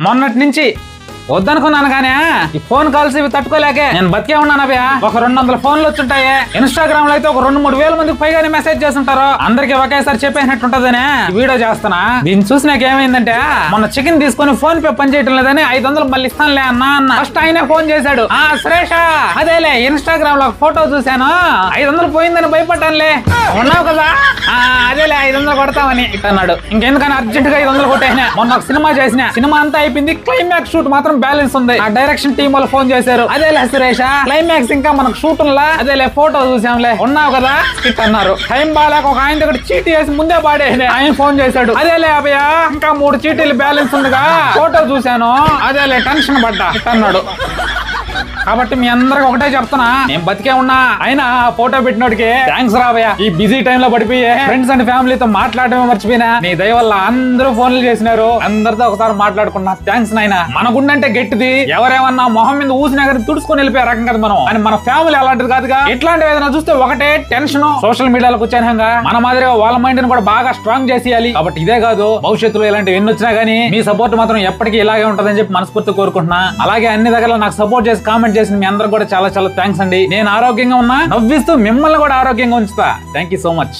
మొన్నటి నుంచి వద్దనుకున్నాను కానీ ఈ ఫోన్ కాల్స్ ఇవి తట్టుకోలేకే నేను బతికే ఉన్నాను. అవి ఒక 200 ఫోన్లు వచ్చుంటాయి. ఇన్స్టాగ్రామ్ లో అయితే ఒక 2-3 వేల మందికి పైగానే మెసేజ్ చేస్తుంటారు. అందరికి ఒకేసారి చెప్పేసినట్టుంటదని వీడియో చేస్తున్నా. దీన్ని చూసి నాకు ఏమైందంటే మొన్న చికెన్ తీసుకుని ఫోన్ పే పని చేయటం లేదని 500 మళ్ళీ ఇస్తానులే అన్న ఫస్ట్ ఆయనే ఫోన్ చేశాడు. సురేష అదేలే ఇన్స్టాగ్రామ్ లో ఫోటో చూశాను 500 పోయిందని భయపడ్డానులే ఉన్నావు కదా అదేలే 500 కొడతామని అన్నాడు. ఇంకెందుకని అర్జెంట్ గా 500 కొట్టేసినా. మొన్న ఒక సినిమా చేసిన సినిమా అంతా అయిపోయింది. క్లైమాక్స్ షూట్ మాత్రం బ్యాలెన్స్ ఉంది. ఆ డైరెక్షన్ టీం వాళ్ళు ఫోన్ చేశారు. అదేలే సురేష క్లైమాక్స్ ఇంకా మనకు షూట్ ఉందా అదేలే ఫోటో చూసాంలే ఉన్నావు కదా అన్నారు. టైం బాగాలేక ఒక ఆయన దగ్గర చీటీ వేసి ముందే పాడేసి ఆయన ఫోన్ చేశాడు. అదేలే అభయ ఇంకా 3 చీటీలు బ్యాలెన్స్ ఉందిగా ఫోటో చూశాను అదేలే టెన్షన్ పడ్డా అన్నాడు. కాబట్టి మీ అందరికి ఒకటే చెప్తున్నా నేను బతికే ఉన్నా. అయినా ఫోటో పెట్టినోడికి థ్యాంక్స్ రావయ్యా. ఈ బిజీ టైం లో పడిపోయి ఫ్రెండ్స్ అండ్ ఫ్యామిలీతో మాట్లాడటమే మర్చిపోయినా. నీ దయ వల్ల అందరూ ఫోన్లు చేసినారు. అందరితో ఒకసారి మాట్లాడుకున్నా. థ్యాంక్స్ నాయన. మన గుండంటే గట్టిది. ఎవరేమన్నా మొహం మీద ఊసినా కానీ తుడుచుకొని వెళ్ళిపోయే రకం కదా మనం. అని మన ఫ్యామిలీ అలాంటిది కాదుగా. ఇట్లాంటివి ఏదైనా చూస్తే ఒకటే టెన్షన్. సోషల్ మీడియాలో కూర్చొని మన మాదిరిగా వాళ్ళ మైండ్ ని కూడా బాగా స్ట్రాంగ్ చేసేయాలి. కాబట్టి ఇదే కాదు భవిష్యత్తులో ఇలాంటివి ఎన్ని వచ్చినా గానీ మీ సపోర్ట్ మాత్రం ఎప్పటికీ ఇలాగే ఉంటదని చెప్పి మనస్ఫూర్తి కోరుకుంటున్నా. అలాగే అన్ని దగ్గర నాకు సపోర్ట్ చేసి కామెంట్ చేసిన మీ అందరూ కూడా చాలా చాలా థ్యాంక్స్ అండి. నేను ఆరోగ్యంగా ఉన్నా నవ్విస్తూ మిమ్మల్ని కూడా ఆరోగ్యంగా ఉంచుతా. Thank you so much.